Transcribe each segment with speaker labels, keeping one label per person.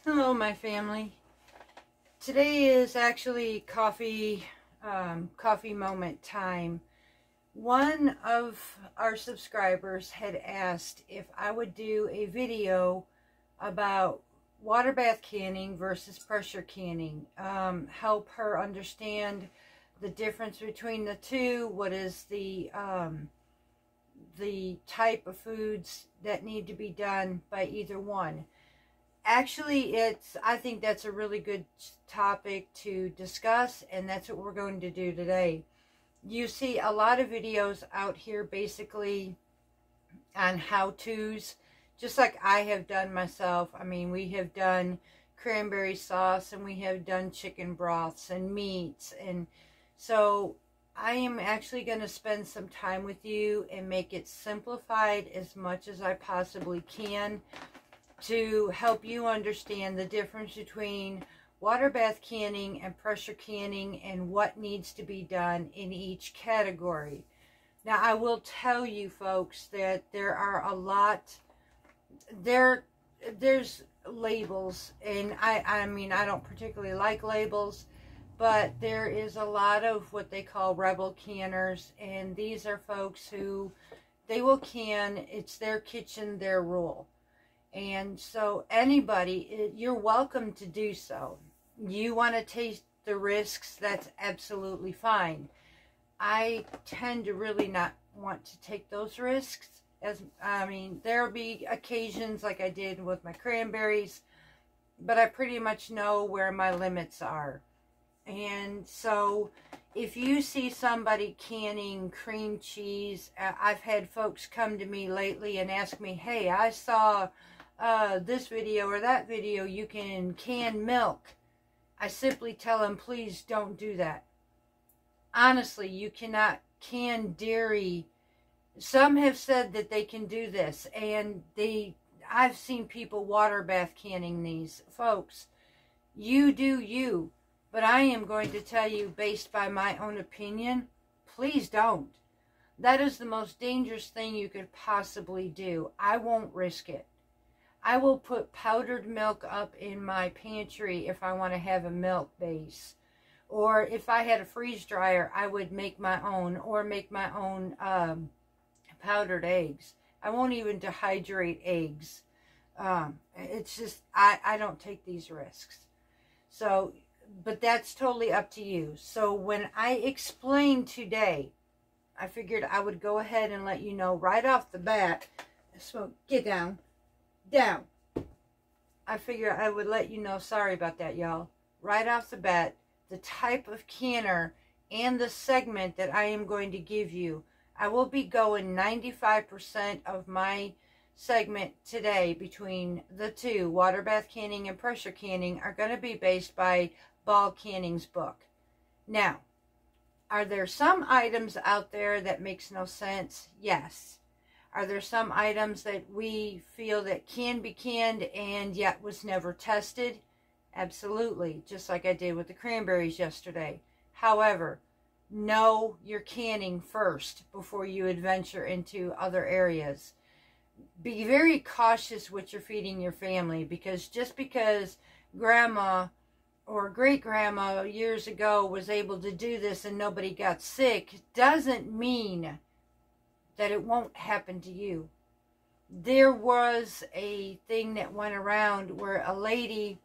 Speaker 1: Hello, my family. Today is actually coffee moment time. One of our subscribers had asked if I would do a video about water bath canning versus pressure canning. Help her understand the difference between the two. What is the type of foods that need to be done by either one. Actually, I think that's a really good topic to discuss, and that's what we're going to do today. You see a lot of videos out here basically on how-tos, just like I have done myself. I mean, we have done cranberry sauce, and we have done chicken broths and meats, and so I am actually going to spend some time with you and make it simplified as much as I possibly can, to help you understand the difference between water bath canning and pressure canning and what needs to be done in each category. Now, I will tell you folks that there are a lot, there's labels, and I mean, I don't particularly like labels, but there is a lot of what they call rebel canners, and these are folks who, they will can, it's their kitchen, their rule. And so anybody, you're welcome to do so. You want to take the risks, that's absolutely fine. I tend to really not want to take those risks. There'll be occasions like I did with my cranberries, but I pretty much know where my limits are. And so if you see somebody canning cream cheese, I've had folks come to me lately and ask me, hey, I saw this video or that video, you can can milk. I simply tell them, please don't do that. Honestly, you cannot can dairy. Some have said that they can do this, and I've seen people water bath canning these. Folks, you do you, but I am going to tell you, based by my own opinion, please don't. That is the most dangerous thing you could possibly do. I won't risk it. I will put powdered milk up in my pantry if I want to have a milk base. Or if I had a freeze dryer, I would make my own, or make my own powdered eggs. I won't even dehydrate eggs. It's just, I don't take these risks. So, but that's totally up to you. So when I explain today, I figured I would go ahead and let you know right off the bat. So get down. Down. I figure I would let you know, sorry about that, y'all, right off the bat, the type of canner and the segment that I am going to give you. I will be going 95% of my segment today between the two, water bath canning and pressure canning, are going to be based by Ball Canning's book. Now, are there some items out there that makes no sense? Yes. Are there some items that we feel that can be canned and yet was never tested? Absolutely, just like I did with the cranberries yesterday. However, know your canning first before you adventure into other areas. Be very cautious what you're feeding your family, because just because grandma or great-grandma years ago was able to do this and nobody got sick doesn't mean that it won't happen to you. There was a thing that went around where a lady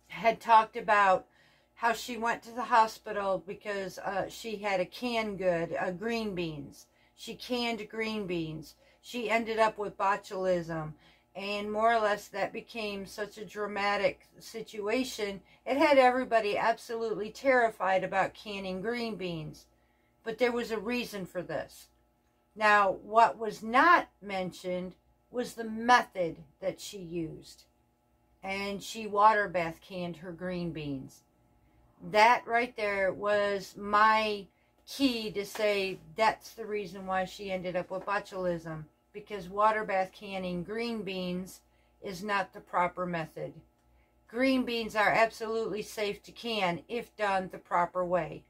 Speaker 1: had talked about how she went to the hospital because she had a canned good, green beans. She canned green beans. She ended up with botulism, and more or less that became such a dramatic situation. It had everybody absolutely terrified about canning green beans. But there was a reason for this. Now, what was not mentioned was the method that she used. And she water bath canned her green beans. That right there was my key to say that's the reason why she ended up with botulism. Because water bath canning green beans is not the proper method. Green beans are absolutely safe to can if done the proper way.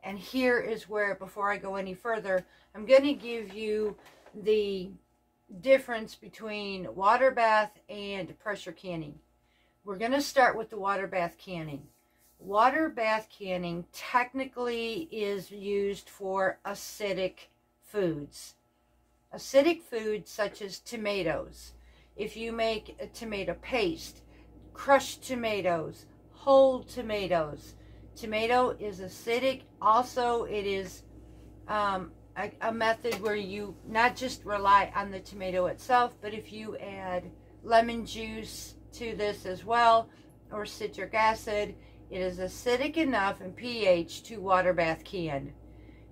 Speaker 1: And here is where, before I go any further, I'm going to give you the difference between water bath and pressure canning. We're going to start with the water bath canning. Water bath canning technically is used for acidic foods. Acidic foods such as tomatoes. If you make a tomato paste, crushed tomatoes, whole tomatoes. Tomato is acidic. Also, it is a method where you not just rely on the tomato itself, but if you add lemon juice to this as well, or citric acid, it is acidic enough in pH to water bath can.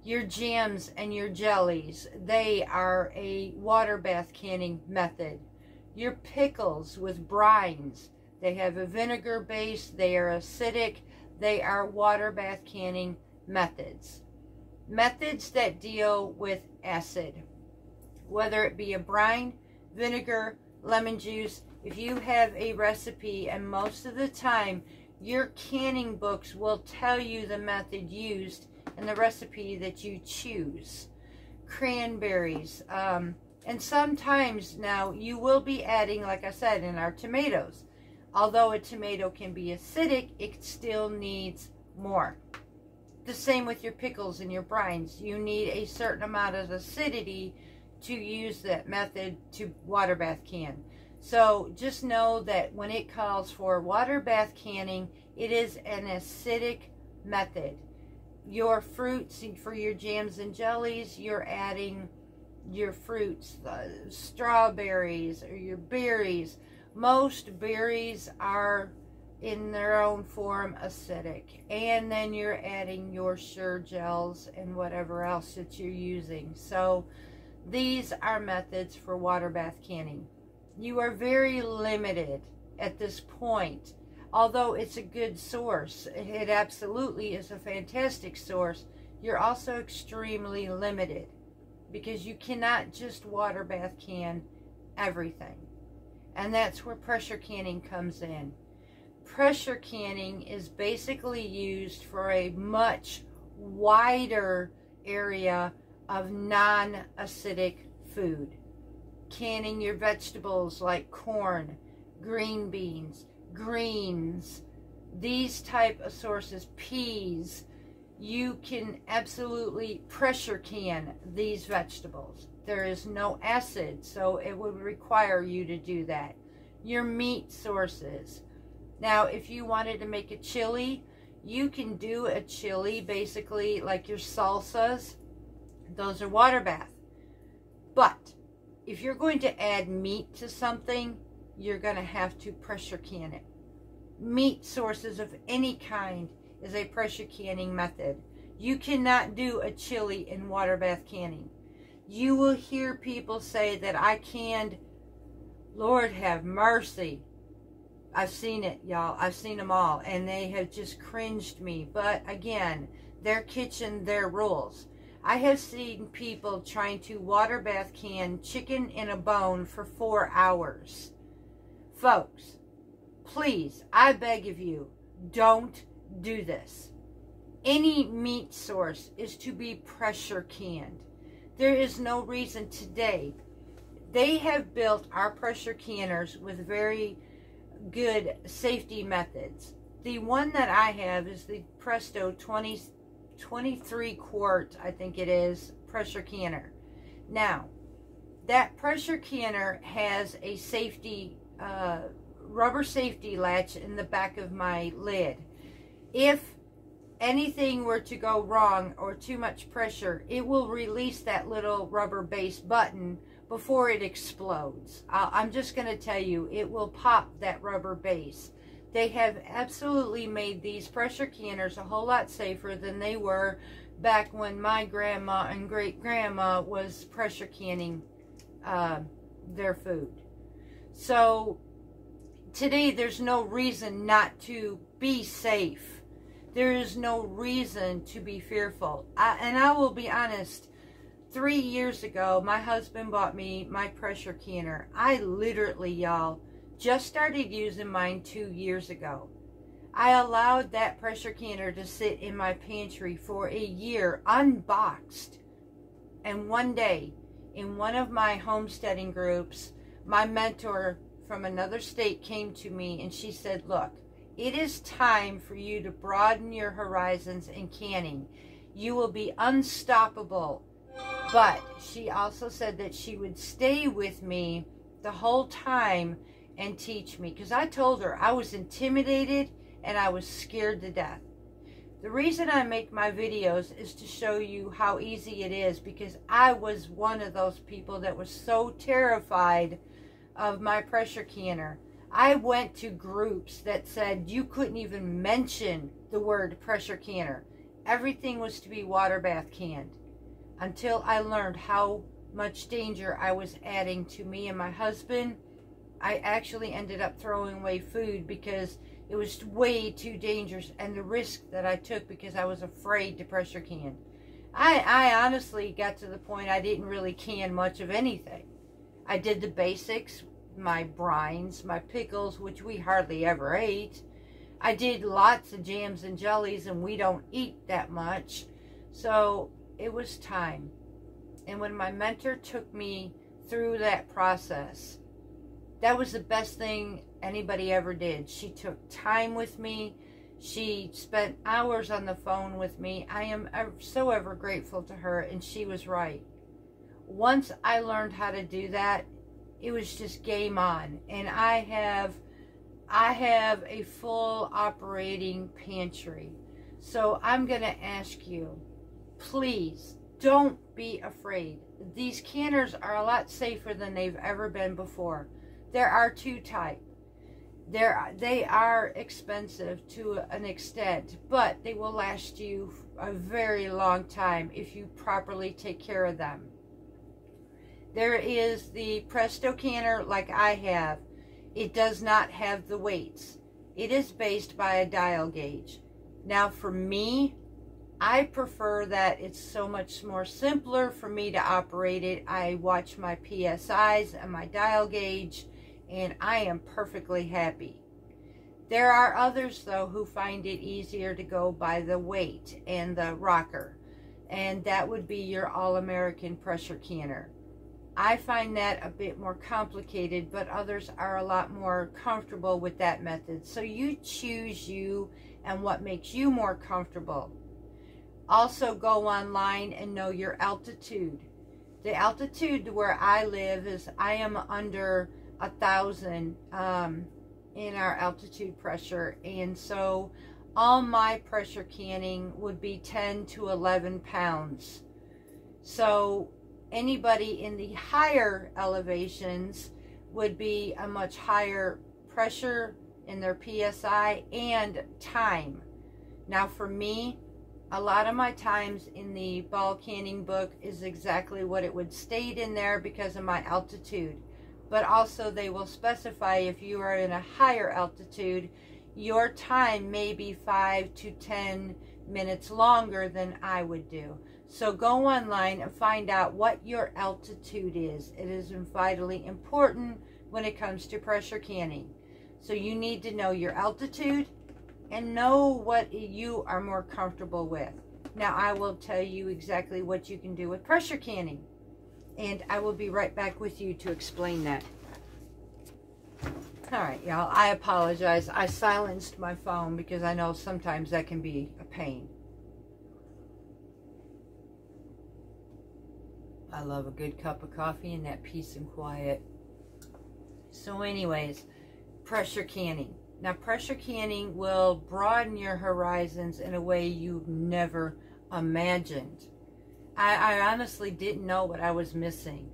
Speaker 1: Your jams and your jellies, they are a water bath canning method. Your pickles with brines, they have a vinegar base, they are acidic, they are water bath canning methods. Methods that deal with acid, whether it be a brine, vinegar, lemon juice. If you have a recipe, and most of the time your canning books will tell you the method used and the recipe that you choose. Cranberries, and sometimes now you will be adding, like I said, in our tomatoes. Although a tomato can be acidic, it still needs more. The same with your pickles and your brines. You need a certain amount of acidity to use that method to water bath can. So just know that when it calls for water bath canning, it is an acidic method. Your fruits, for your jams and jellies, you're adding your fruits, strawberries or your berries. Most berries are in their own form acidic, and then you're adding your sure gels and whatever else that you're using. So these are methods for water bath canning. You are very limited at this point. Although it's a good source, it absolutely is a fantastic source, you're also extremely limited because you cannot just water bath can everything. And that's where pressure canning comes in. Pressure canning is basically used for a much wider area of non-acidic food. Canning your vegetables like corn, green beans, greens, these type of sources, peas. You can absolutely pressure can these vegetables. There is no acid, so it would require you to do that. Your meat sources. Now, if you wanted to make a chili, you can do a chili basically like your salsas. Those are water bath. But if you're going to add meat to something, you're going to have to pressure can it. Meat sources of any kind is a pressure canning method. You cannot do a chili in water bath canning. You will hear people say that I canned, Lord have mercy. I've seen it, y'all. I've seen them all, and they have just cringed me. But again, their kitchen, their rules. I have seen people trying to water bath can chicken in a bone for 4 hours. Folks, please, I beg of you, don't do this. Any meat source is to be pressure canned. There is no reason today. They have built our pressure canners with very good safety methods. The one that I have is the Presto 23 quart, I think it is, pressure canner. Now, that pressure canner has a safety, rubber safety latch in the back of my lid. If anything were to go wrong or too much pressure, it will release that little rubber base button before it explodes. I'm just going to tell you, it will pop that rubber base. They have absolutely made these pressure canners a whole lot safer than they were back when my grandma and great-grandma was pressure canning their food. So today there's no reason not to be safe. There is no reason to be fearful. And I will be honest, 3 years ago, my husband bought me my pressure canner. I literally, y'all, just started using mine 2 years ago. I allowed that pressure canner to sit in my pantry for a year, unboxed. And one day, in one of my homesteading groups, my mentor from another state came to me and she said, look, it is time for you to broaden your horizons in canning. You will be unstoppable. But she also said that she would stay with me the whole time and teach me, because I told her I was intimidated and I was scared to death. The reason I make my videos is to show you how easy it is, because I was one of those people that was so terrified of my pressure canner. I went to groups that said you couldn't even mention the word pressure canner. Everything was to be water bath canned, until I learned how much danger I was adding to me and my husband. I actually ended up throwing away food because it was way too dangerous, and the risk that I took because I was afraid to pressure can. I honestly got to the point I didn't really can much of anything. I did the basics, my brines, my pickles, which we hardly ever ate. I did lots of jams and jellies, and we don't eat that much. So it was time. And when my mentor took me through that process, that was the best thing anybody ever did. She took time with me. She spent hours on the phone with me. I am so ever grateful to her, and she was right. Once I learned how to do that, it was just game on. And I have a full operating pantry. So I'm going to ask you, please don't be afraid. These canners are a lot safer than they've ever been before. There are two types. They are expensive to an extent, but they will last you a very long time if you properly take care of them. There is the Presto canner like I have. It does not have the weights. It is based by a dial gauge. Now for me, I prefer that it's so much more simpler for me to operate it. I watch my PSIs and my dial gauge, and I am perfectly happy. There are others, though, who find it easier to go by the weight and the rocker, and that would be your All-American pressure canner. I find that a bit more complicated, but others are a lot more comfortable with that method. So you choose you and what makes you more comfortable. Also go online and know your altitude. The altitude where I live is, I am under 1,000 in our altitude pressure, and so all my pressure canning would be 10 to 11 pounds. So anybody in the higher elevations would be a much higher pressure in their PSI and time. Now for me, a lot of my times in the ball canning book is exactly what it would state in there because of my altitude. But also they will specify if you are in a higher altitude, your time may be 5 to 10 minutes longer than I would do. So go online and find out what your altitude is. It is vitally important when it comes to pressure canning. So you need to know your altitude and know what you are more comfortable with. Now I will tell you exactly what you can do with pressure canning, and I will be right back with you to explain that. Alright, y'all, I apologize. I silenced my phone because I know sometimes that can be a pain. I love a good cup of coffee and that peace and quiet. So anyways, pressure canning. Now pressure canning will broaden your horizons in a way you've never imagined. I honestly didn't know what I was missing.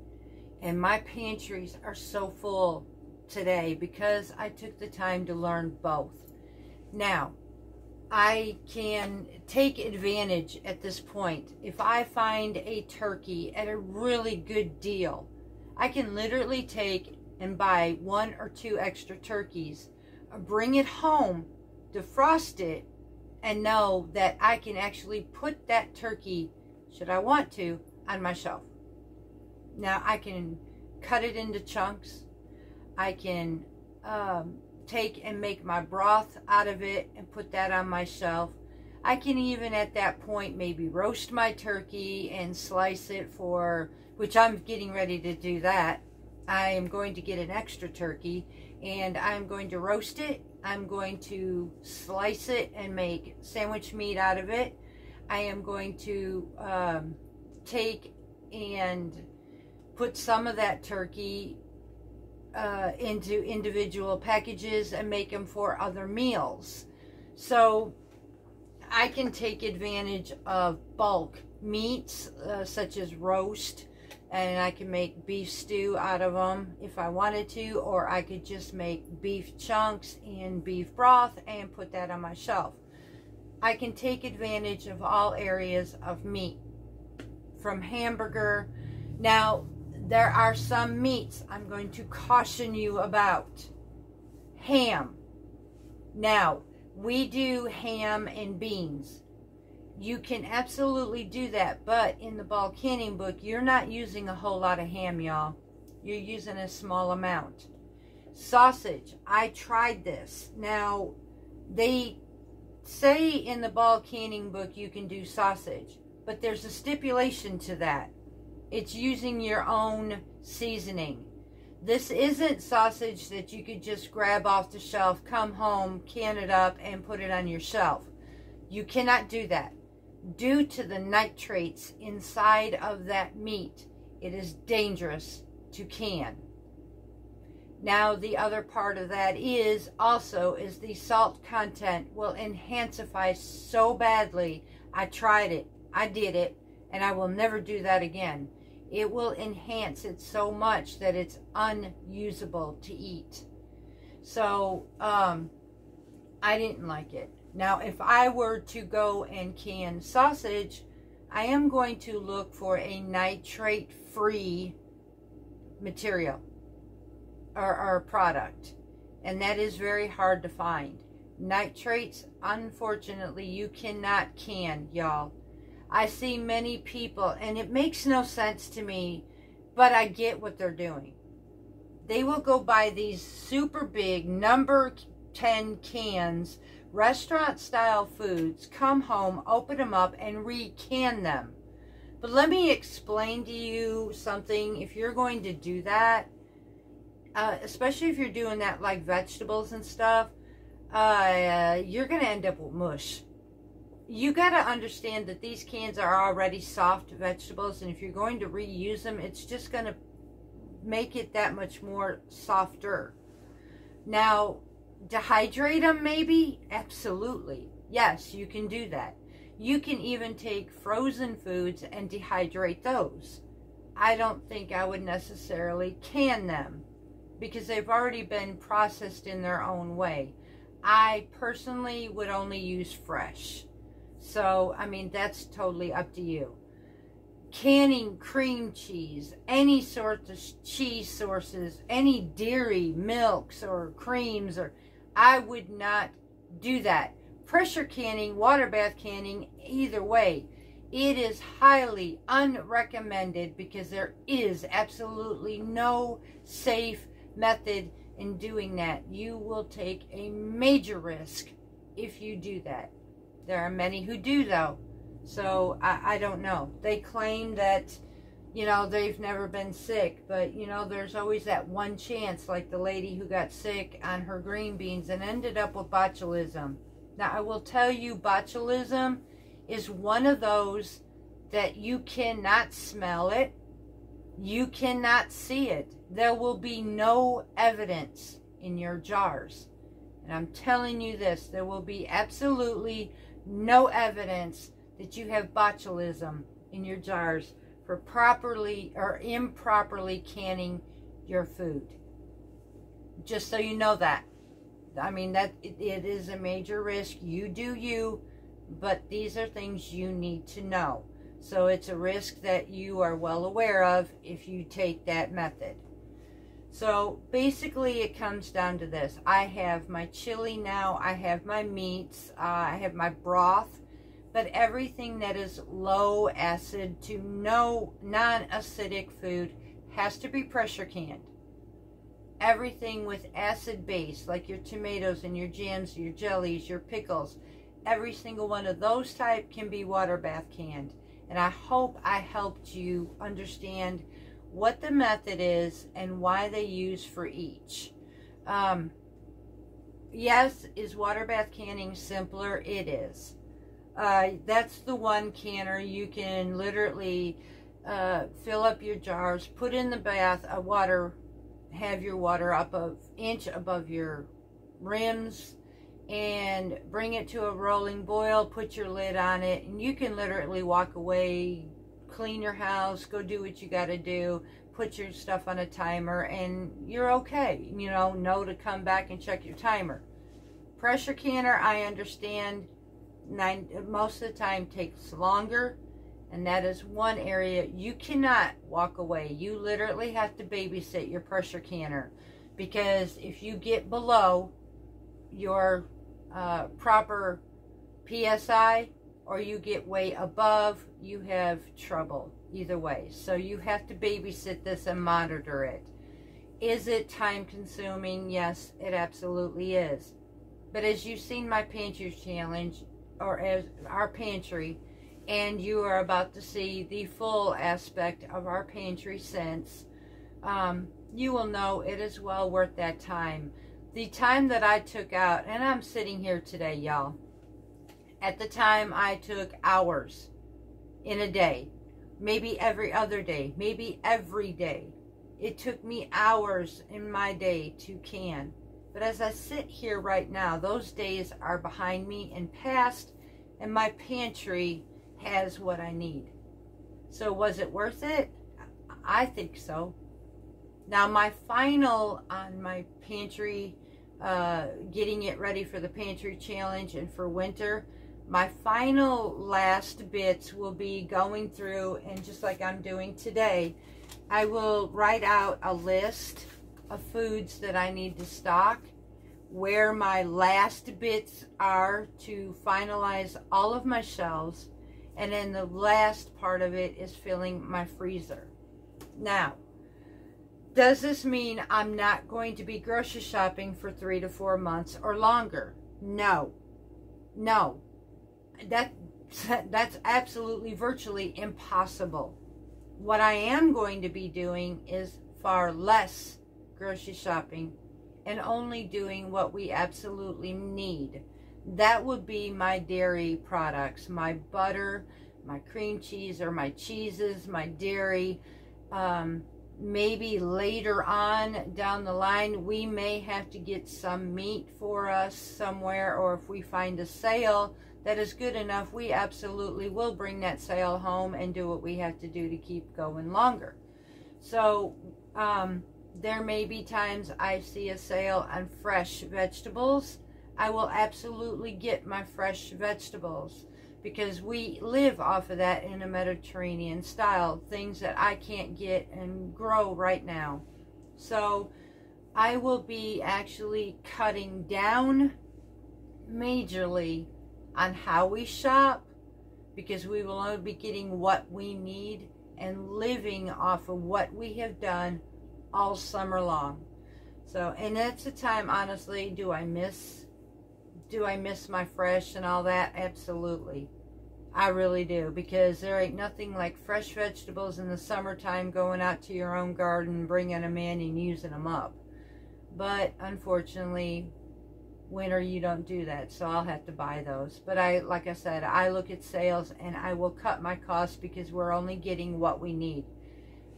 Speaker 1: And my pantries are so full today because I took the time to learn both. Now, I can take advantage at this point. If I find a turkey at a really good deal, I can literally take and buy 1 or 2 extra turkeys, bring it home, defrost it, and know that I can actually put that turkey, should I want to, on my shelf. Now I can cut it into chunks. I can take and make my broth out of it and put that on my shelf. I can even at that point maybe roast my turkey and slice it for, which I'm getting ready to do that, I am going to get an extra turkey, and I'm going to roast it. I'm going to slice it and make sandwich meat out of it. I am going to take and put some of that turkey into individual packages and make them for other meals. So I can take advantage of bulk meats such as roast, and I can make beef stew out of them if I wanted to, or I could just make beef chunks and beef broth and put that on my shelf. I can take advantage of all areas of meat, from hamburger. Now, there are some meats I'm going to caution you about. Ham. Now, we do ham and beans. You can absolutely do that, but in the bulk canning book, you're not using a whole lot of ham, y'all. You're using a small amount. Sausage. I tried this. Now, they say in the bulk canning book you can do sausage, but there's a stipulation to that. It's using your own seasoning. This isn't sausage that you could just grab off the shelf, come home, can it up, and put it on your shelf. You cannot do that. Due to the nitrates inside of that meat, it is dangerous to can. Now, the other part of that is the salt content will enhancify so badly. I tried it, I did it, and I will never do that again. It will enhance it so much that it's unusable to eat. So, I didn't like it. Now, if I were to go and can sausage, I am going to look for a nitrate-free material or product. And that is very hard to find. Nitrates, unfortunately, you cannot can, y'all. I see many people, and it makes no sense to me, but I get what they're doing. They will go buy these super big number 10 cans, restaurant style foods, come home, open them up, and re-can them. But let me explain to you something. If you're going to do that, especially if you're doing that like vegetables and stuff, you're going to end up with mush. You got to understand that these cans are already soft vegetables, and if you're going to reuse them, it's just going to make it that much more softer. Now, dehydrate them maybe? Absolutely. Yes, you can do that. You can even take frozen foods and dehydrate those. I don't think I would necessarily can them because they've already been processed in their own way. I personally would only use fresh. So, I mean, that's totally up to you. Canning cream cheese, any sort of cheese sources, any dairy, milks, or creams, or I would not do that. Pressure canning, water bath canning, either way, it is highly unrecommended because there is absolutely no safe method in doing that. You will take a major risk if you do that. There are many who do, though. So, I don't know. They claim that, you know, they've never been sick. But, you know, there's always that one chance, like the lady who got sick on her green beans and ended up with botulism. Now, I will tell you, botulism is one of those that you cannot smell it. You cannot see it. There will be no evidence in your jars. And I'm telling you this, there will be absolutely no evidence that you have botulism in your jars for properly or improperly canning your food. Just so you know that. I mean, that it is a major risk. You do you, but these are things you need to know. So it's a risk that you are well aware of if you take that method. So basically it comes down to this. I have my chili now, I have my meats, I have my broth, but everything that is low acid to no non-acidic food has to be pressure canned. Everything with acid base, like your tomatoes and your jams, your jellies, your pickles, every single one of those type can be water bath canned. And I hope I helped you understand what the method is and why they use for each. Yes, is water bath canning simpler? It is. That's the one canner. You can literally fill up your jars, put in the bath, have your water up an inch above your rims, and bring it to a rolling boil, put your lid on it, and you can literally walk away, clean your house, go do what you got to do, put your stuff on a timer, and you're okay. You know to come back and check your timer. Pressure canner, I understand, most of the time takes longer, and that is one area you cannot walk away. You literally have to babysit your pressure canner, because if you get below your proper PSI or you get way above, you have trouble either way. So you have to babysit this and monitor it. Is it time consuming? Yes, it absolutely is. But as you've seen my pantry challenge, or as our pantry, and you are about to see the full aspect of our pantry since, you will know it is well worth that time. The time that I took out, and I'm sitting here today, y'all. At the time, I took hours in a day, maybe every other day, maybe every day. It took me hours in my day to can. But as I sit here right now, those days are behind me and past, and my pantry has what I need. So was it worth it? I think so. Now my final on my pantry, getting it ready for the pantry challenge and for winter, my final last bits will be going through, and just like I'm doing today, I will write out a list of foods that I need to stock, where my last bits are to finalize all of my shelves, and then the last part of it is filling my freezer. Now, does this mean I'm not going to be grocery shopping for 3 to 4 months or longer? No. No. That's absolutely virtually impossible. What I am going to be doing is far less grocery shopping and only doing what we absolutely need. That would be my dairy products, my butter, my cream cheese, or my cheeses, my dairy. Maybe later on down the line, we may have to get some meat for us somewhere, or if we find a sale that is good enough, we absolutely will bring that sale home and do what we have to do to keep going longer. So there may be times I see a sale on fresh vegetables. I will absolutely get my fresh vegetables, because we live off of that in a Mediterranean style, things that I can't get and grow right now. So I will be actually cutting down majorly on how we shop, because we will only be getting what we need and living off of what we have done all summer long. So, and that's the time, honestly, do I miss my fresh and all that? Absolutely. I really do, because there ain't nothing like fresh vegetables in the summertime, going out to your own garden, bringing them in and using them up. But unfortunately, winter you don't do that, so I'll have to buy those. But like I said, I look at sales and I will cut my costs, because we're only getting what we need.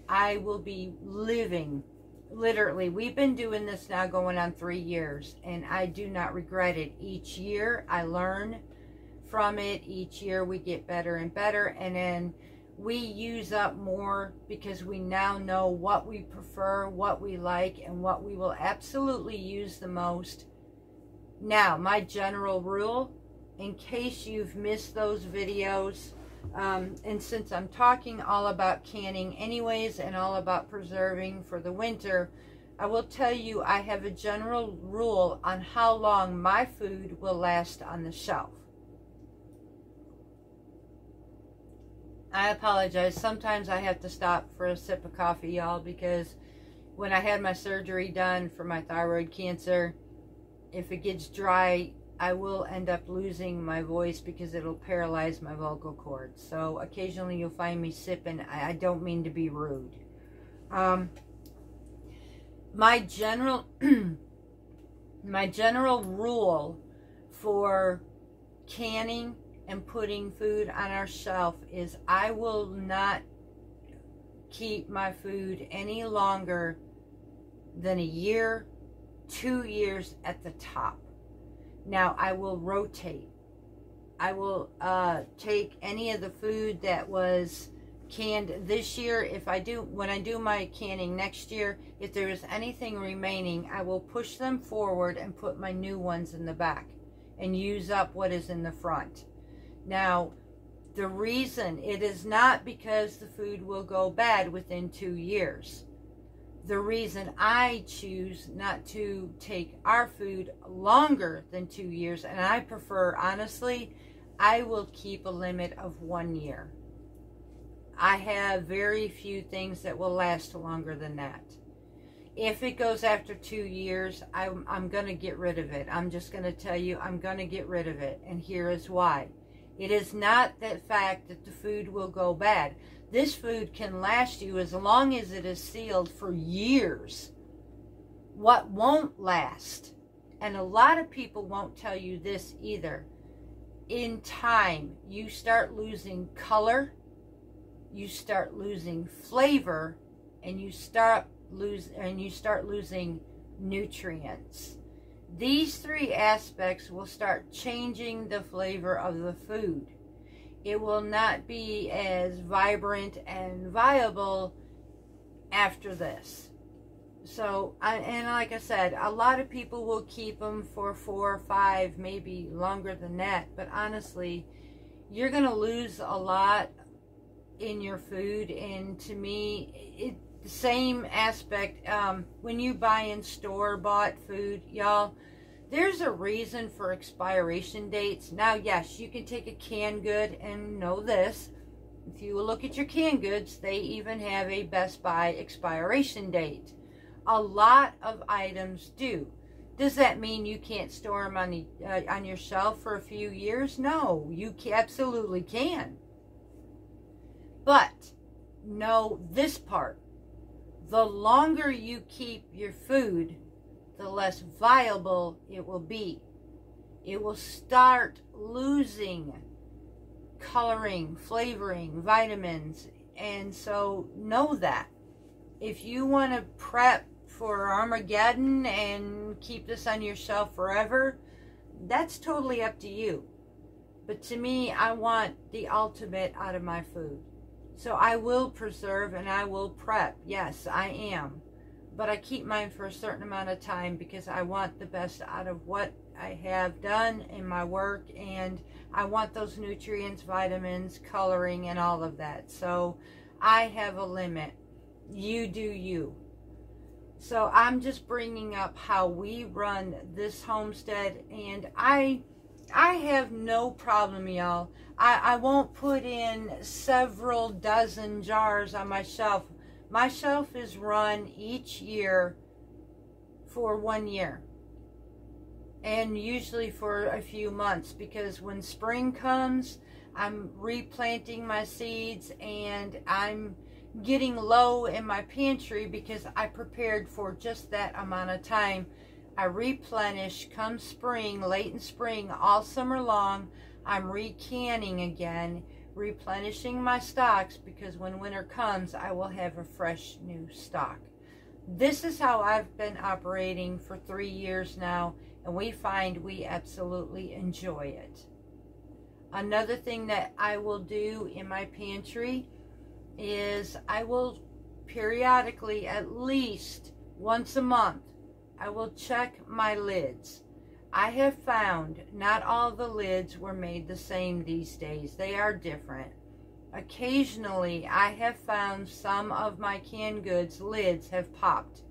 Speaker 1: I will be living, literally, we've been doing this now going on 3 years, and I do not regret it. Each year I learn from it. Each year we get better and better, and then we use up more, because we now know what we prefer, what we like, and what we will absolutely use the most. Now, my general rule, in case you've missed those videos, and since I'm talking all about canning anyways and all about preserving for the winter, I will tell you I have a general rule on how long my food will last on the shelf. I apologize. Sometimes I have to stop for a sip of coffee, y'all, because when I had my surgery done for my thyroid cancer, if it gets dry, I will end up losing my voice, because it'll paralyze my vocal cords. So occasionally you'll find me sipping. I don't mean to be rude. My general my general rule for canning and putting food on our shelf is I will not keep my food any longer than a year, 2 years at the top. Now I will rotate. I will take any of the food that was canned this year. When I do my canning next year, if there is anything remaining, I will push them forward and put my new ones in the back and use up what is in the front. Now, the reason, it is not because the food will go bad within 2 years. The reason I choose not to take our food longer than 2 years, and I prefer, honestly, I will keep a limit of 1 year. I have very few things that will last longer than that. If it goes after 2 years, I'm going to get rid of it. I'm just going to tell you, I'm going to get rid of it. And here is why. It is not the fact that the food will go bad. This food can last you as long as it is sealed for years. What won't last, and a lot of people won't tell you this either, in time, you start losing color, you start losing flavor, and you start losing nutrients. These three aspects will start changing the flavor of the food. It will not be as vibrant and viable after this. So, and like I said, a lot of people will keep them for 4 or 5, maybe longer than that. But honestly, you're going to lose a lot in your food. And to me, the same aspect, when you buy in store-bought food, y'all, there's a reason for expiration dates. Now, yes, you can take a canned good and know this. If you look at your canned goods, they even have a Best By expiration date. A lot of items do. Does that mean you can't store them on your shelf for a few years? No, you absolutely can. But know this part. The longer you keep your food, the less viable it will be. It will start losing coloring, flavoring, vitamins. And so know that. If you want to prep for Armageddon and keep this on your shelf forever, that's totally up to you. But to me, I want the ultimate out of my food. So I will preserve and I will prep. Yes, I am. But I keep mine for a certain amount of time because I want the best out of what I have done in my work. And I want those nutrients, vitamins, coloring, and all of that. So I have a limit. You do you. So I'm just bringing up how we run this homestead. And I have no problem, y'all. I won't put in several dozen jars on my shelf. My shelf is run each year for 1 year. And usually for a few months. Because when spring comes, I'm replanting my seeds. And I'm getting low in my pantry because I prepared for just that amount of time. I replenish come spring, late in spring, all summer long. I'm recanning again, replenishing my stocks because when winter comes, I will have a fresh new stock. This is how I've been operating for 3 years now, and we find we absolutely enjoy it. Another thing that I will do in my pantry is I will periodically, at least once a month, I will check my lids. I have found not all the lids were made the same these days. They are different. Occasionally, I have found some of my canned goods lids have popped.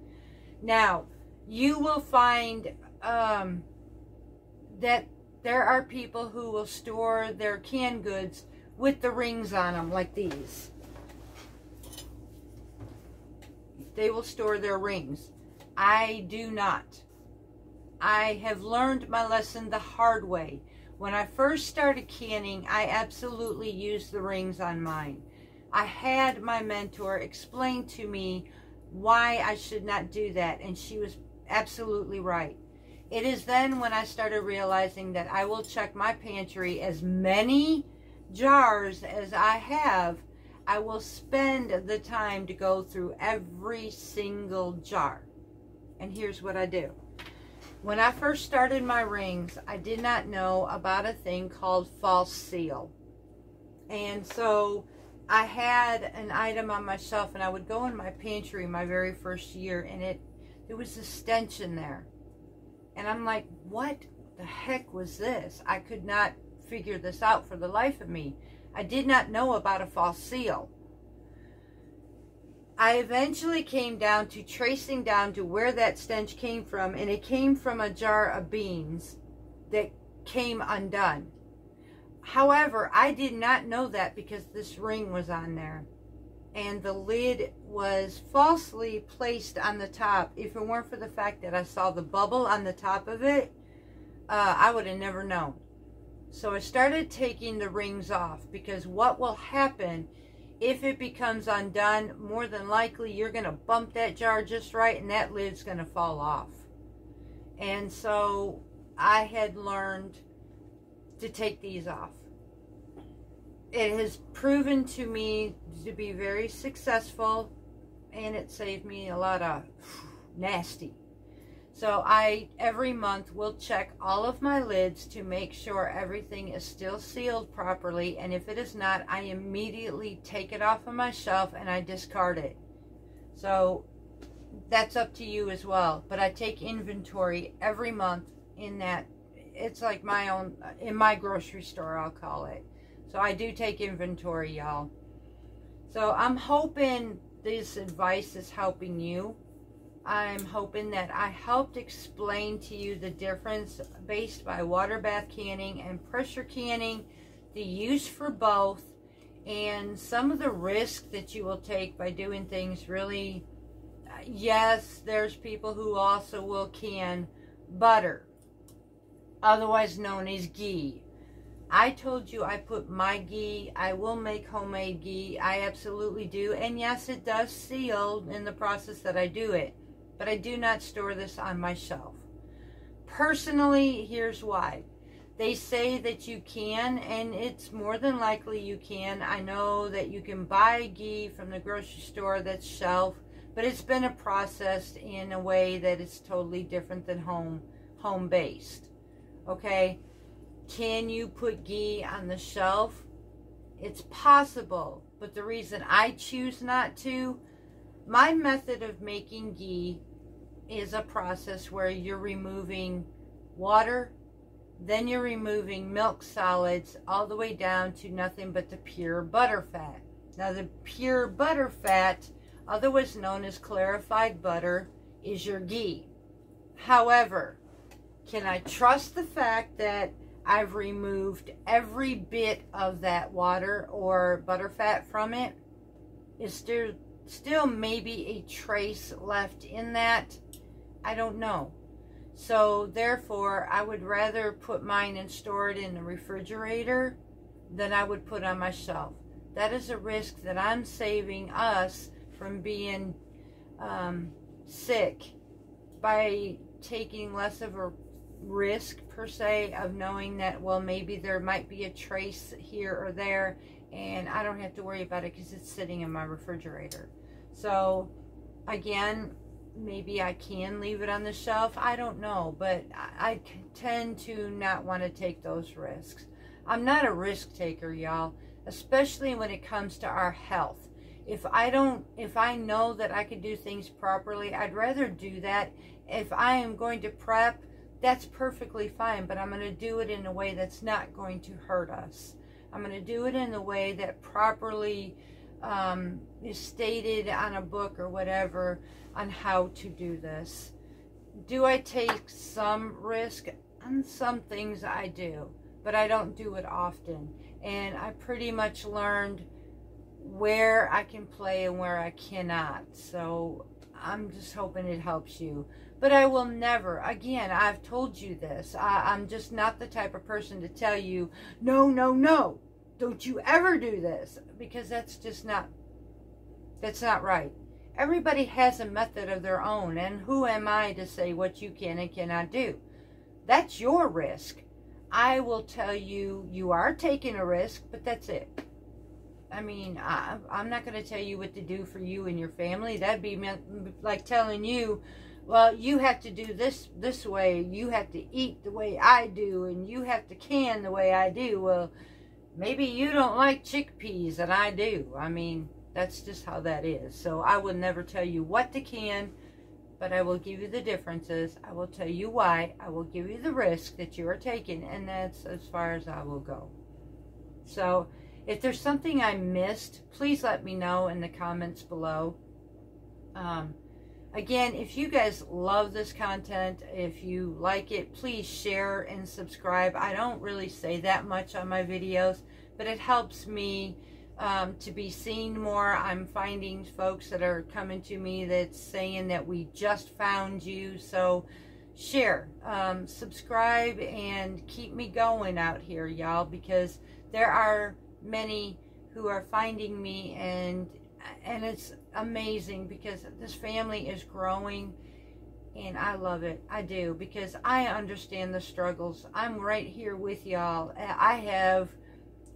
Speaker 1: Now, you will find that there are people who will store their canned goods with the rings on them like these. They will store their rings. I do not. I have learned my lesson the hard way. When I first started canning, I absolutely used the rings on mine. I had my mentor explain to me why I should not do that. And she was absolutely right. It is then when I started realizing that I will check my pantry as many jars as I have. I will spend the time to go through every single jar. And here's what I do. When I first started my rings, I did not know about a thing called false seal. And so I had an item on my shelf, and I would go in my pantry my very first year, and there was a stench in there. And I'm like, what the heck was this? I could not figure this out for the life of me. I did not know about a false seal. I eventually came down to tracing down to where that stench came from, and it came from a jar of beans that came undone. However, I did not know that because this ring was on there, and the lid was falsely placed on the top. If it weren't for the fact that I saw the bubble on the top of it, I would have never known. So I started taking the rings off, because what will happen if it becomes undone, more than likely you're going to bump that jar just right, and that lid's going to fall off. And so I had learned to take these off. It has proven to me to be very successful, and it saved me a lot of nasty. So I, every month, will check all of my lids to make sure everything is still sealed properly, and if it is not, I immediately take it off of my shelf and I discard it. So that's up to you as well. But I take inventory every month in that. It's like my own, in my grocery store, I'll call it. So I do take inventory, y'all. So I'm hoping this advice is helping you. I'm hoping that I helped explain to you the difference based by water bath canning and pressure canning, the use for both, and some of the risk that you will take by doing things really. Yes, there's people who also will can butter, otherwise known as ghee. I told you I put my ghee. I will make homemade ghee. I absolutely do. And yes, it does seal in the process that I do it. But I do not store this on my shelf. Personally, here's why. They say that you can, and it's more than likely you can. I know that you can buy ghee from the grocery store that's shelf, but it's been processed in a way that is totally different than home-based. Okay? Can you put ghee on the shelf? It's possible, but the reason I choose not to, my method of making ghee is a process where you're removing water, then you're removing milk solids all the way down to nothing but the pure butter fat. Now the pure butter fat, otherwise known as clarified butter, is your ghee. However, can I trust the fact that I've removed every bit of that water or butter fat from it? Is there still maybe a trace left in that? I don't know. So therefore, I would rather put mine and store it in the refrigerator than I would put on my shelf. That is a risk that I'm saving us from being sick by taking less of a risk per se of knowing that, well, maybe there might be a trace here or there, and I don't have to worry about it because it's sitting in my refrigerator. So again, maybe I can leave it on the shelf. I don't know, but I tend to not want to take those risks. I'm not a risk taker, y'all, especially when it comes to our health. If I know that I can do things properly, I'd rather do that. If I am going to prep, that's perfectly fine, but I'm going to do it in a way that's not going to hurt us. I'm going to do it in a way that properly is stated on a book or whatever on how to do this. Do I take some risk? On some things I do, but I don't do it often. And I pretty much learned where I can play and where I cannot. So I'm just hoping it helps you. But I will never, again, I've told you this, I'm just not the type of person to tell you, no, no, no, don't you ever do this, because that's just not, that's not right. Everybody has a method of their own, and who am I to say what you can and cannot do? That's your risk. I will tell you, you are taking a risk, but that's it. I mean, I'm not going to tell you what to do for you and your family. That'd be like telling you, well, you have to do this way. You have to eat the way I do, and you have to can the way I do. Well, maybe you don't like chickpeas, and I do. I mean, that's just how that is. So I will never tell you what to can, but I will give you the differences. I will tell you why. I will give you the risk that you are taking, and that's as far as I will go. So if there's something I missed, please let me know in the comments below. Again, if you guys love this content, if you like it, please share and subscribe. I don't really say that much on my videos, but it helps me to be seen more. I'm finding folks that are coming to me that's saying that we just found you. So share, subscribe, and keep me going out here, y'all, because there are many who are finding me, and it's amazing because this family is growing, and I love it. I do, because I understand the struggles. I'm right here with y'all. I have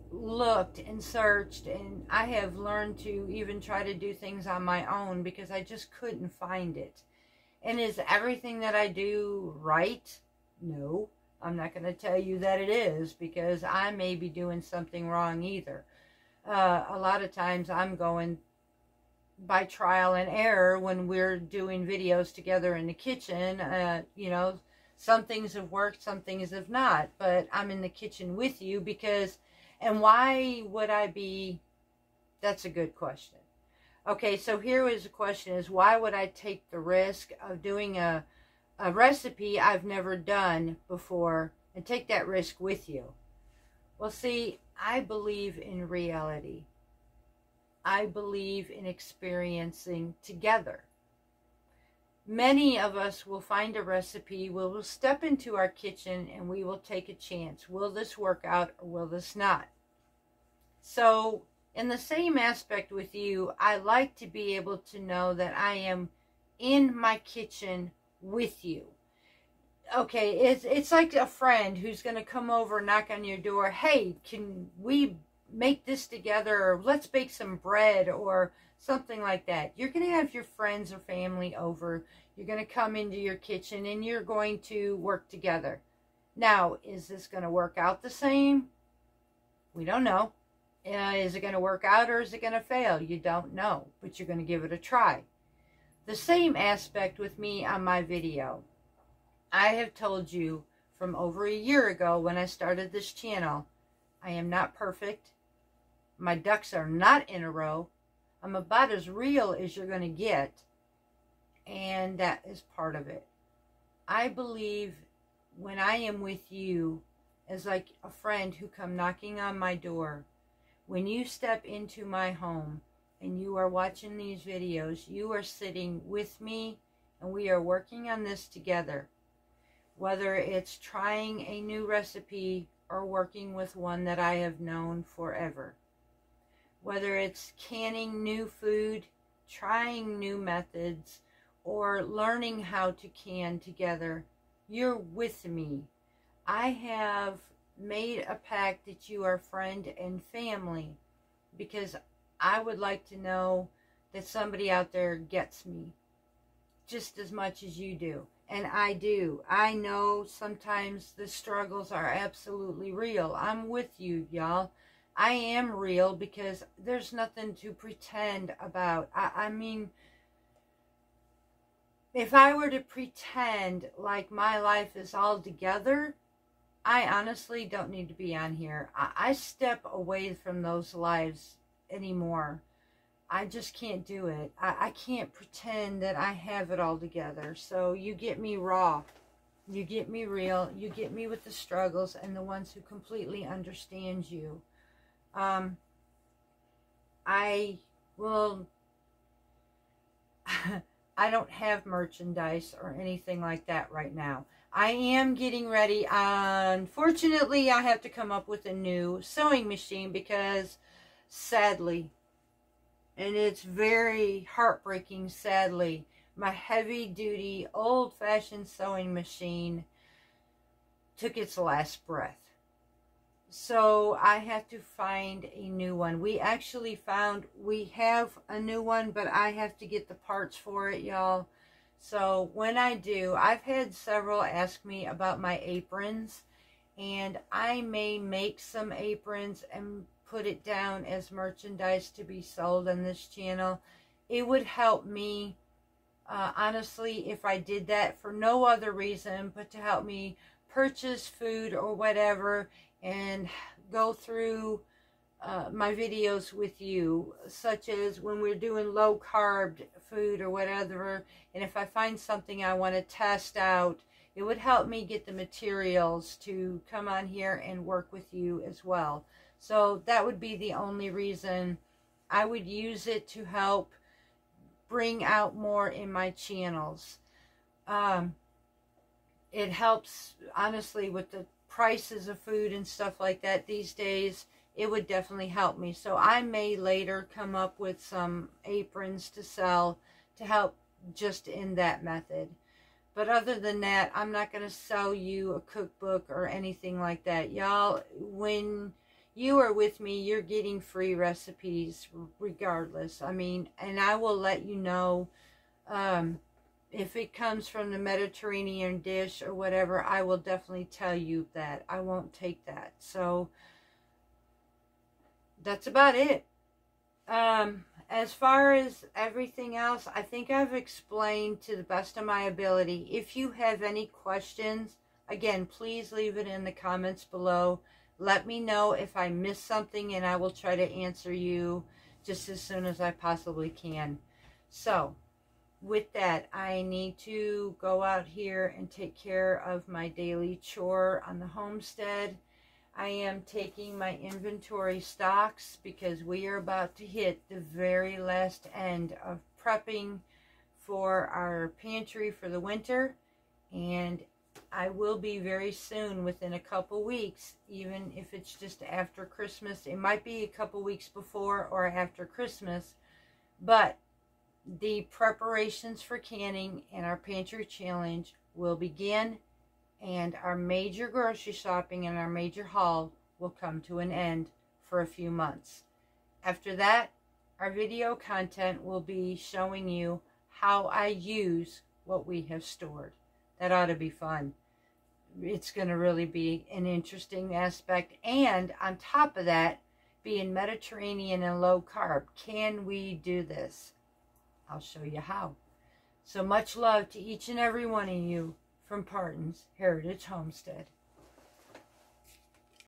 Speaker 1: looked and searched, and I have learned to even try to do things on my own because I just couldn't find it. And is everything that I do right? No. I'm not going to tell you that it is, because I may be doing something wrong either. A lot of times I'm going by trial and error when we're doing videos together in the kitchen. You know, some things have worked, some things have not. But I'm in the kitchen with you because, and why would I be? That's a good question. Okay, so here is the question is, why would I take the risk of doing a recipe I've never done before and take that risk with you? Well, see, I believe in reality. I believe in experiencing together. Many of us will find a recipe, we will step into our kitchen, and we will take a chance. Will this work out or will this not? So in the same aspect with you, I like to be able to know that I am in my kitchen with you. Okay, it's like a friend who's going to come over and knock on your door. Hey, can we make this together? Or let's bake some bread or something like that. You're going to have your friends or family over. You're going to come into your kitchen and you're going to work together. Now, is this going to work out the same? We don't know. Is it going to work out or is it going to fail? You don't know, but you're going to give it a try. The same aspect with me on my video. I have told you from over a year ago when I started this channel, I am not perfect. My ducks are not in a row. I'm about as real as you're going to get, and that is part of it. I believe when I am with you as like a friend who come knocking on my door, when you step into my home and you are watching these videos, you are sitting with me and we are working on this together. Whether it's trying a new recipe or working with one that I have known forever. Whether it's canning new food, trying new methods, or learning how to can together, you're with me. I have made a pact that you are friend and family, because I would like to know that somebody out there gets me just as much as you do. And I do. I know sometimes the struggles are absolutely real. I'm with you, y'all. I am real because there's nothing to pretend about. I mean, if I were to pretend like my life is all together, I honestly don't need to be on here. I step away from those lives anymore. I just can't do it. I can't pretend that I have it all together. So you get me raw. You get me real. You get me with the struggles and the ones who completely understand you. I will... I don't have merchandise or anything like that right now. I am getting ready. Unfortunately, I have to come up with a new sewing machine because, sadly, And it's very heartbreaking, sadly. My heavy-duty, old-fashioned sewing machine took its last breath. So I have to find a new one. We have a new one, but I have to get the parts for it, y'all. So when I do, I've had several ask me about my aprons, and I may make some aprons and put it down as merchandise to be sold on this channel. It would help me, honestly, if I did that for no other reason but to help me purchase food or whatever and go through my videos with you, such as when we're doing low carb food or whatever, and if I find something I want to test out, it would help me get the materials to come on here and work with you as well. So that would be the only reason I would use it, to help bring out more in my channels. It helps, honestly, with the prices of food and stuff like that these days. It would definitely help me. So I may later come up with some aprons to sell to help just in that method. But other than that, I'm not going to sell you a cookbook or anything like that. Y'all, when you are with me, you're getting free recipes regardless. I mean, and I will let you know if it comes from the Mediterranean dish or whatever. I will definitely tell you that. I won't take that. So that's about it. As far as everything else, I think I've explained to the best of my ability. If you have any questions, again, please leave it in the comments below. Let me know if I missed something, and I will try to answer you just as soon as I possibly can. So, with that, I need to go out here and take care of my daily chore on the homestead. I am taking my inventory stocks because we are about to hit the very last end of prepping for our pantry for the winter, and I will be very soon, within a couple weeks, even if it's just after Christmas. It might be a couple weeks before or after Christmas, but the preparations for canning and our pantry challenge will begin, and our major grocery shopping and our major haul will come to an end for a few months. After that, our video content will be showing you how I use what we have stored. That ought to be fun. It's going to really be an interesting aspect. And on top of that, being Mediterranean and low carb, can we do this? I'll show you how. So much love to each and every one of you from Parton's Heritage Homestead.